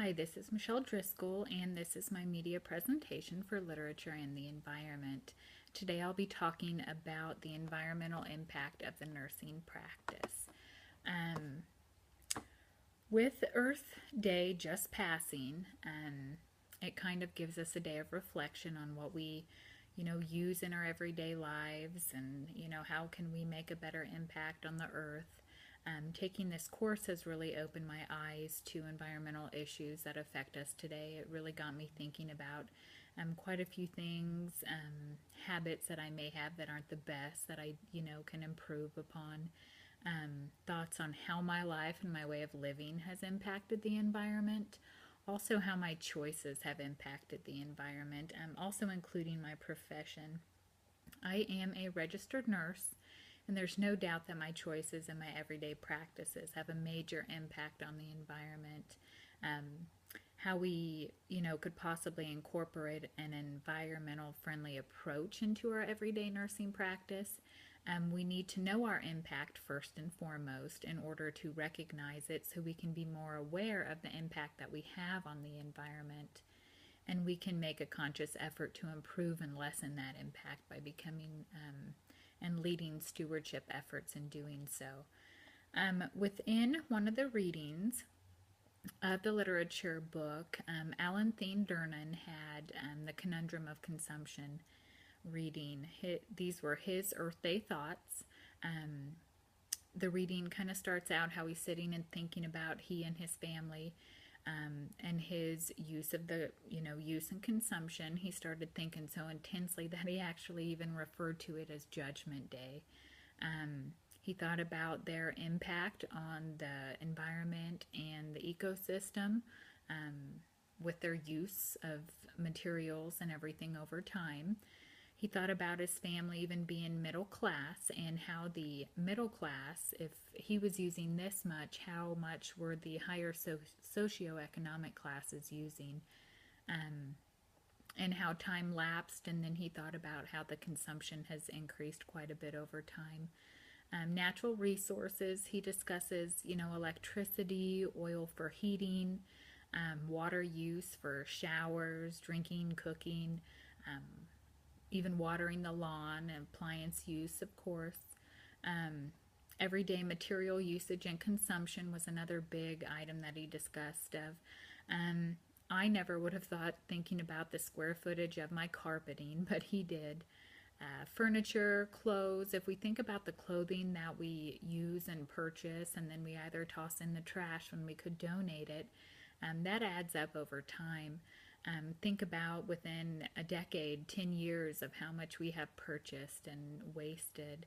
Hi, this is Michelle Driscoll, and this is my media presentation for Literature and the Environment. Today I'll be talking about the environmental impact of the nursing practice. Um, with Earth Day just passing, it kind of gives us a day of reflection on what we use in our everyday lives and, how can we make a better impact on the earth. Taking this course has really opened my eyes to environmental issues that affect us today. It really got me thinking about quite a few things, habits that I may have that aren't the best that I, can improve upon. Thoughts on how my life and my way of living has impacted the environment. Also, how my choices have impacted the environment, also including my profession. I am a registered nurse, and there's no doubt that my choices and my everyday practices have a major impact on the environment. Um, how we, could possibly incorporate an environmental friendly approach into our everyday nursing practice. We need to know our impact first and foremost in order to recognize it so we can be more aware of the impact that we have on the environment, and we can make a conscious effort to improve and lessen that impact by becoming and leading stewardship efforts in doing so. Within one of the readings of the literature book, Alan Thien Durnan had The Conundrum of Consumption reading. These were his Earth Day thoughts. The reading kind of starts out how he's sitting and thinking about he and his family, and his use of the, use and consumption. He started thinking so intensely that he actually even referred to it as Judgment Day. He thought about their impact on the environment and the ecosystem, with their use of materials and everything over time. He thought about his family even being middle class, and how the middle class, if he was using this much, how much were the higher socioeconomic classes using, and how time lapsed. And then he thought about how the consumption has increased quite a bit over time. Natural resources, he discusses, electricity, oil for heating, water use for showers, drinking, cooking, even watering the lawn, and appliance use, of course. Everyday material usage and consumption was another big item that he discussed of. I never would have thought thinking about the square footage of my carpeting, but he did. Furniture, clothes, if we think about the clothing that we use and purchase and then we either toss in the trash when we could donate it, that adds up over time. Think about within a decade, 10 years, of how much we have purchased and wasted.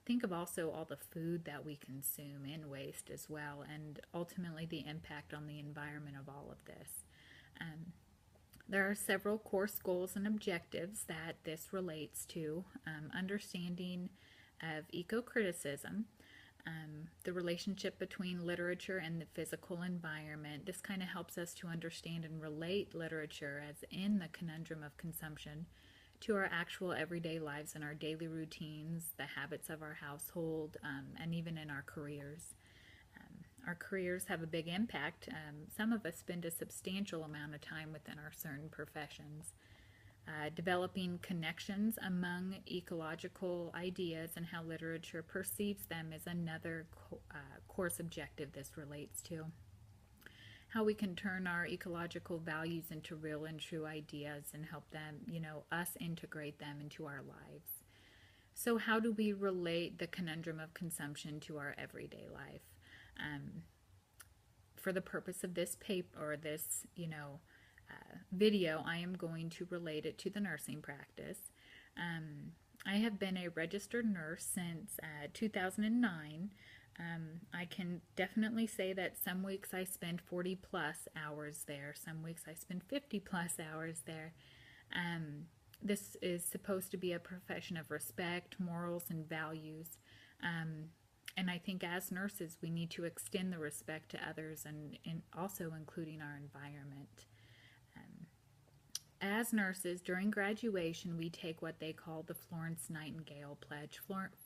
Think of also all the food that we consume and waste as well, and ultimately the impact on the environment of all of this. There are several course goals and objectives that this relates to. Understanding of eco-criticism, the relationship between literature and the physical environment. This kind of helps us to understand and relate literature, as in The Conundrum of Consumption, to our actual everyday lives and our daily routines, the habits of our household, and even in our careers. Our careers have a big impact. Some of us spend a substantial amount of time within our certain professions. Developing connections among ecological ideas and how literature perceives them is another course objective this relates to. How we can turn our ecological values into real and true ideas and help them, us integrate them into our lives. So how do we relate the conundrum of consumption to our everyday life? For the purpose of this paper, or this, video, I am going to relate it to the nursing practice. I have been a registered nurse since 2009. I can definitely say that some weeks I spend 40 plus hours there, some weeks I spend 50 plus hours there. This is supposed to be a profession of respect, morals, and values. And I think as nurses, we need to extend the respect to others, and also including our environment. As nurses, during graduation, we take what they call the Florence Nightingale Pledge.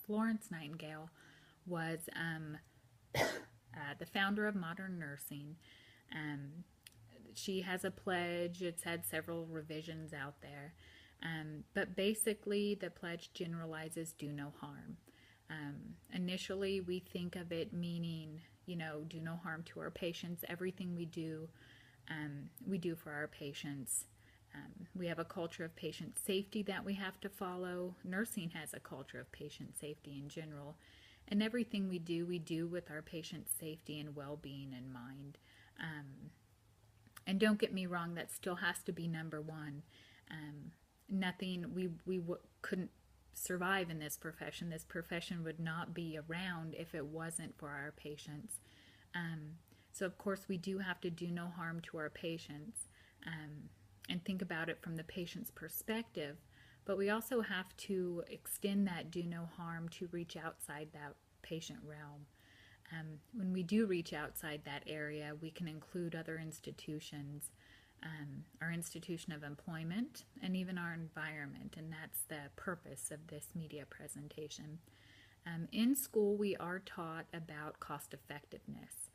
Florence Nightingale was the founder of modern nursing. she has a pledge. It's had several revisions out there. But basically, the pledge generalizes do no harm. Initially, we think of it meaning, do no harm to our patients. Everything we do for our patients. We have a culture of patient safety that we have to follow. Nursing has a culture of patient safety in general. And everything we do with our patient safety and well-being in mind. And don't get me wrong, that still has to be number one. Nothing, we couldn't survive in this profession. This profession would not be around if it wasn't for our patients. So of course we do have to do no harm to our patients, and think about it from the patient's perspective, but we also have to extend that do no harm to reach outside that patient realm. When we do reach outside that area, we can include other institutions, our institution of employment, and even our environment, and that's the purpose of this media presentation. In school, we are taught about cost effectiveness.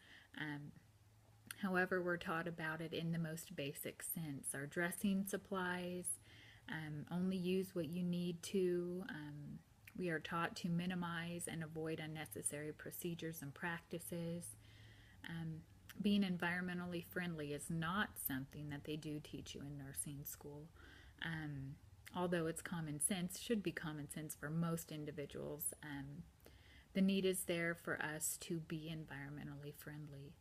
However, we're taught about it in the most basic sense. Our dressing supplies, only use what you need to. We are taught to minimize and avoid unnecessary procedures and practices. Being environmentally friendly is not something that they do teach you in nursing school. Although it's common sense, should be common sense for most individuals. The need is there for us to be environmentally friendly.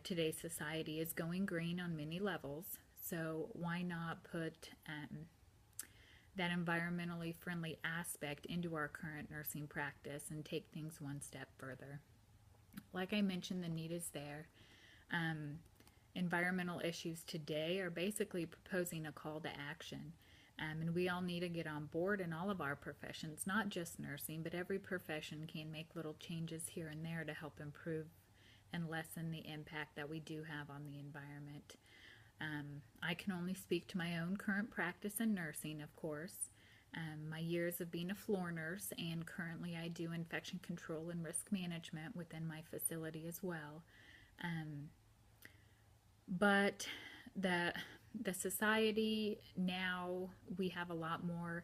Today's society is going green on many levels, so why not put that environmentally friendly aspect into our current nursing practice and take things one step further? Like I mentioned, the need is there. Environmental issues today are basically proposing a call to action. And we all need to get on board in all of our professions, not just nursing, but every profession can make little changes here and there to help improve and lessen the impact that we do have on the environment. I can only speak to my own current practice in nursing, of course. My years of being a floor nurse, and currently I do infection control and risk management within my facility as well. But the society now, we have a lot more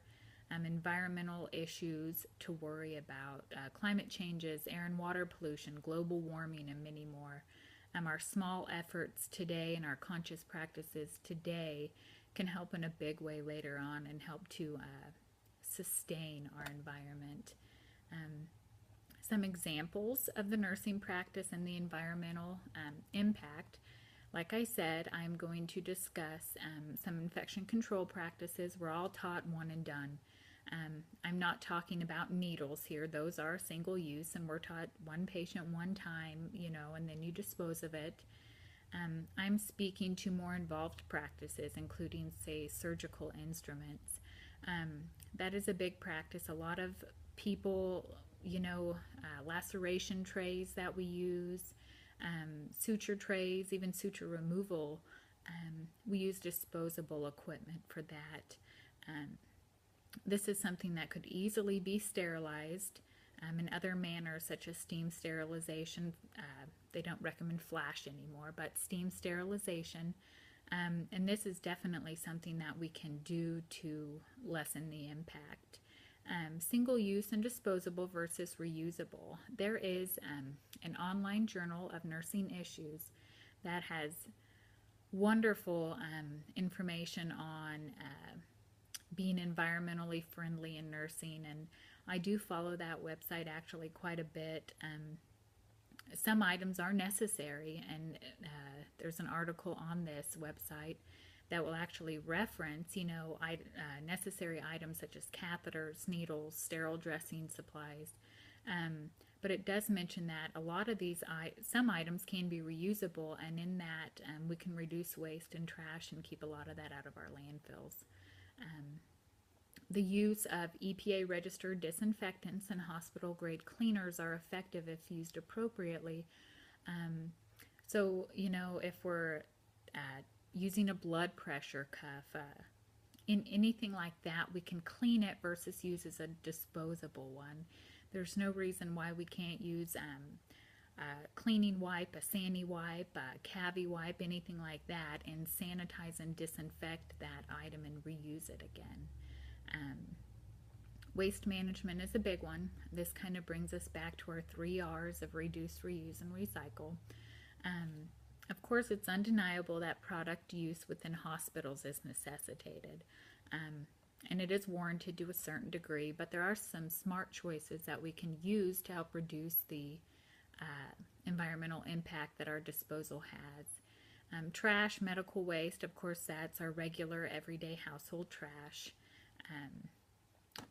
environmental issues to worry about. Climate changes, air and water pollution, global warming, and many more. Our small efforts today and our conscious practices today can help in a big way later on and help to sustain our environment. Some examples of the nursing practice and the environmental impact. Like I said, I'm going to discuss some infection control practices. We're all taught one and done. I'm not talking about needles here. Those are single use, and we're taught one patient one time, and then you dispose of it. I'm speaking to more involved practices, including, say, surgical instruments. That is a big practice. A lot of people, laceration trays that we use, suture trays, even suture removal. We use disposable equipment for that. This is something that could easily be sterilized in other manners, such as steam sterilization. They don't recommend flash anymore, but steam sterilization. And this is definitely something that we can do to lessen the impact. Single use and disposable versus reusable. There is an online journal of nursing issues that has wonderful information on being environmentally friendly in nursing, and I do follow that website actually quite a bit. Some items are necessary, and there's an article on this website that will actually reference, necessary items such as catheters, needles, sterile dressing supplies. But it does mention that a lot of these, some items can be reusable, and in that we can reduce waste and trash and keep a lot of that out of our landfills. The use of EPA-registered disinfectants and hospital-grade cleaners are effective if used appropriately. So, if we're using a blood pressure cuff, in anything like that, we can clean it versus use as a disposable one. There's no reason why we can't use cleaning wipe, a sandy wipe, a cavi wipe, anything like that, and sanitize and disinfect that item and reuse it again. Waste management is a big one. This kind of brings us back to our 3 R's of reduce, reuse, and recycle. Of course, it's undeniable that product use within hospitals is necessitated. And it is warranted to a certain degree, but there are some smart choices that we can use to help reduce the environmental impact that our disposal has. Trash, medical waste, of course, that's our regular everyday household trash.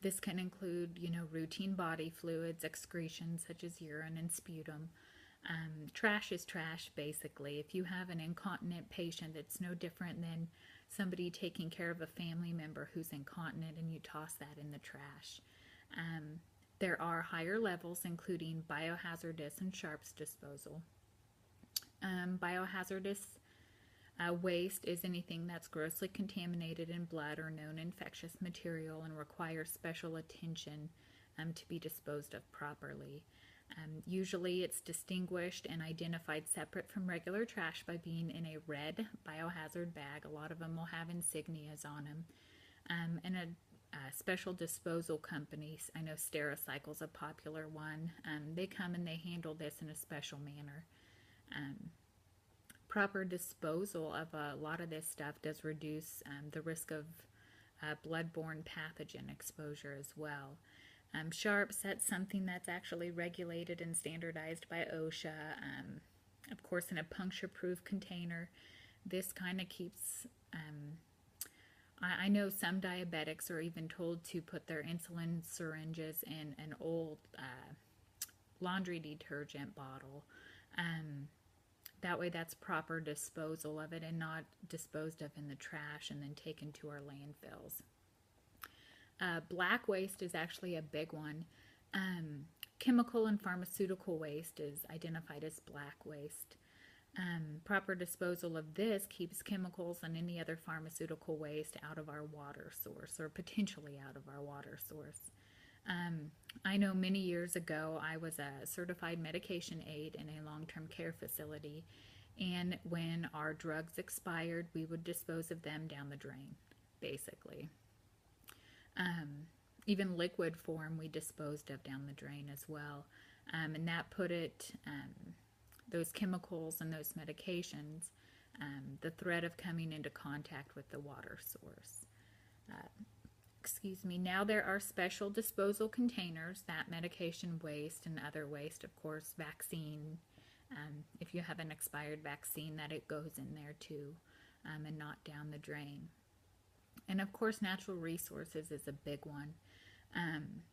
This can include, routine body fluids, excretions such as urine and sputum. Trash is trash, basically. If you have an incontinent patient, it's no different than somebody taking care of a family member who's incontinent, and you toss that in the trash. There are higher levels, including biohazardous and sharps disposal. Biohazardous waste is anything that's grossly contaminated in blood or known infectious material and requires special attention to be disposed of properly. Usually it's distinguished and identified separate from regular trash by being in a red biohazard bag. A lot of them will have insignias on them. And a special disposal companies, I know Stericycle's a popular one. They come and they handle this in a special manner. Proper disposal of a lot of this stuff does reduce the risk of bloodborne pathogen exposure as well. Sharps, that's something that's actually regulated and standardized by OSHA. Of course, in a puncture-proof container. This kind of keeps... I know some diabetics are even told to put their insulin syringes in an old laundry detergent bottle. That way that's proper disposal of it and not disposed of in the trash and then taken to our landfills. Black waste is actually a big one. Chemical and pharmaceutical waste is identified as black waste. Proper disposal of this keeps chemicals and any other pharmaceutical waste out of our water source, or potentially out of our water source. I know many years ago I was a certified medication aide in a long-term care facility, and when our drugs expired, we would dispose of them down the drain, basically. Even liquid form we disposed of down the drain as well, and that put it, those chemicals and those medications, the threat of coming into contact with the water source. Now there are special disposal containers, that medication waste and other waste, of course, vaccine, if you have an expired vaccine, that it goes in there too, and not down the drain. And of course, natural resources is a big one.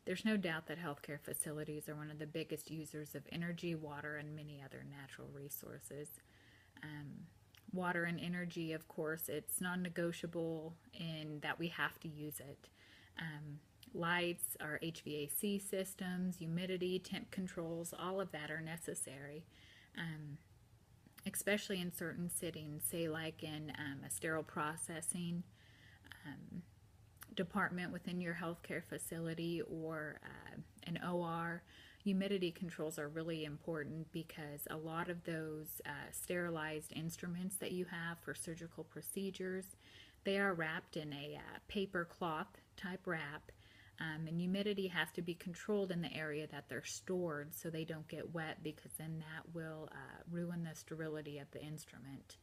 There's no doubt that healthcare facilities are one of the biggest users of energy, water, and many other natural resources. Water and energy, of course, it's non-negotiable in that we have to use it. Lights, our HVAC systems, humidity, temp controls, all of that are necessary, especially in certain settings, say like in a sterile processing department within your healthcare facility, or an OR. Humidity controls are really important because a lot of those sterilized instruments that you have for surgical procedures, they are wrapped in a paper cloth type wrap, and humidity has to be controlled in the area that they're stored so they don't get wet, because then that will ruin the sterility of the instrument.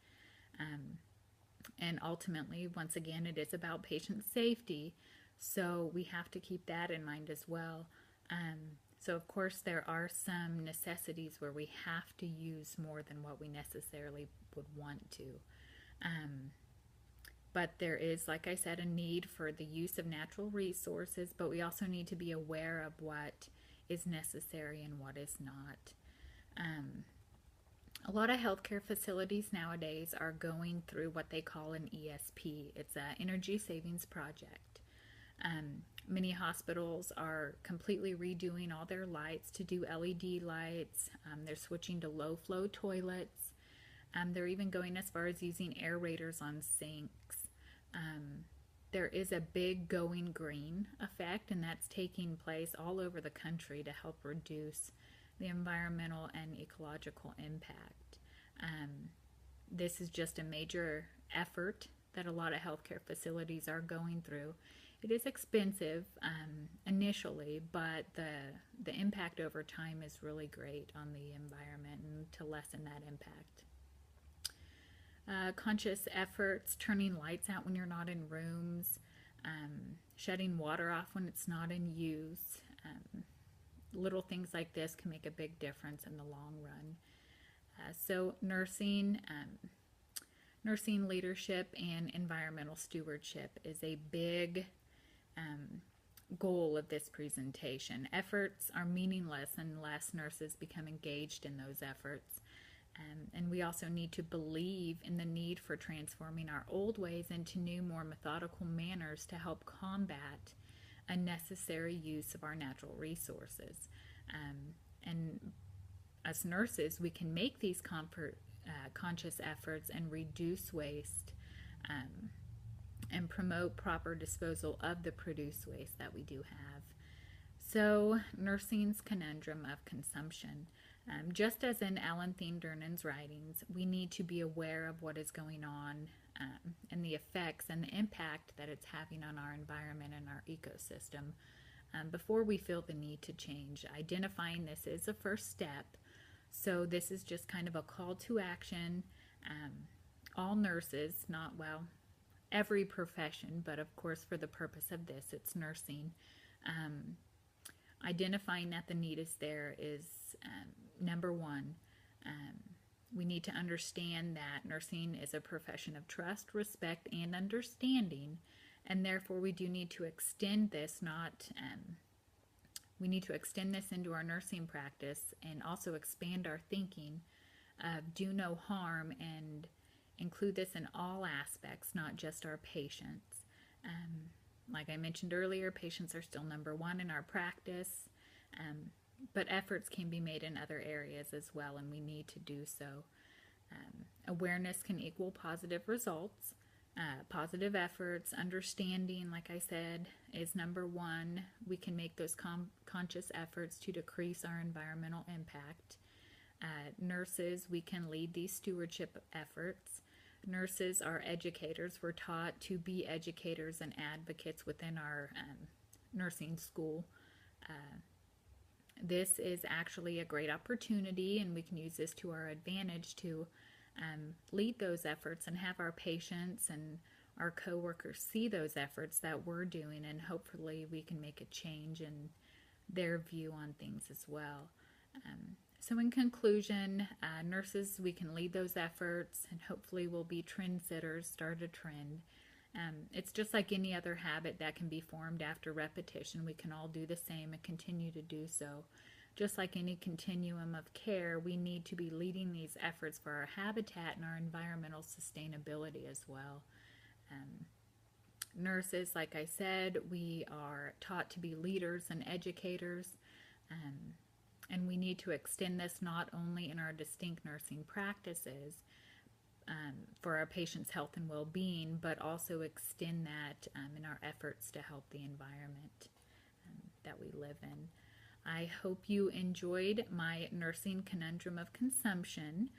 And ultimately, once again, it is about patient safety, so we have to keep that in mind as well. So of course there are some necessities where we have to use more than what we necessarily would want to. But there is, like I said, a need for the use of natural resources, but we also need to be aware of what is necessary and what is not. A lot of healthcare facilities nowadays are going through what they call an ESP. It's an energy savings project. Many hospitals are completely redoing all their lights to do LED lights. They're switching to low flow toilets. They're even going as far as using aerators on sinks. There is a big going green effect, and that's taking place all over the country to help reduce the environmental and ecological impact. This is just a major effort that a lot of healthcare facilities are going through. It is expensive initially, but the impact over time is really great on the environment and to lessen that impact. Conscious efforts, turning lights out when you're not in rooms, shutting water off when it's not in use. Little things like this can make a big difference in the long run. So nursing leadership and environmental stewardship is a big goal of this presentation. Efforts are meaningless unless nurses become engaged in those efforts. And we also need to believe in the need for transforming our old ways into new, more methodical manners to help combat unnecessary use of our natural resources. And as nurses, we can make these conscious efforts and reduce waste and promote proper disposal of the produced waste that we do have. So, nursing's conundrum of consumption. Just as in Alan Thien-Durnan's writings, we need to be aware of what is going on and the effects and the impact that it's having on our environment and our ecosystem before we feel the need to change. Identifying this is a first step. So this is just kind of a call to action. All nurses, every profession, but of course for the purpose of this, it's nursing. Identifying that the need is there is number one. We need to understand that nursing is a profession of trust, respect, and understanding, and therefore we do need to extend this, we need to extend this into our nursing practice and also expand our thinking of do no harm and include this in all aspects, not just our patients. Like I mentioned earlier, patients are still number one in our practice, but efforts can be made in other areas as well, and we need to do so. Awareness can equal positive results. Positive efforts, understanding, like I said, is number one. We can make those conscious efforts to decrease our environmental impact. Nurses, we can lead these stewardship efforts. Nurses are educators. We're taught to be educators and advocates within our nursing school. This is actually a great opportunity, and we can use this to our advantage to lead those efforts and have our patients and our coworkers see those efforts that we're doing, and hopefully we can make a change in their view on things as well. So in conclusion, nurses, we can lead those efforts and hopefully we'll be trendsetters, start a trend. It's just like any other habit that can be formed after repetition. We can all do the same and continue to do so. Just like any continuum of care, we need to be leading these efforts for our habitat and our environmental sustainability as well. Nurses, like I said, we are taught to be leaders and educators, and we need to extend this not only in our distinct nursing practices for our patients' health and well-being, but also extend that in our efforts to help the environment that we live in. I hope you enjoyed my nursing conundrum of consumption,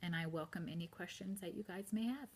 and I welcome any questions that you guys may have.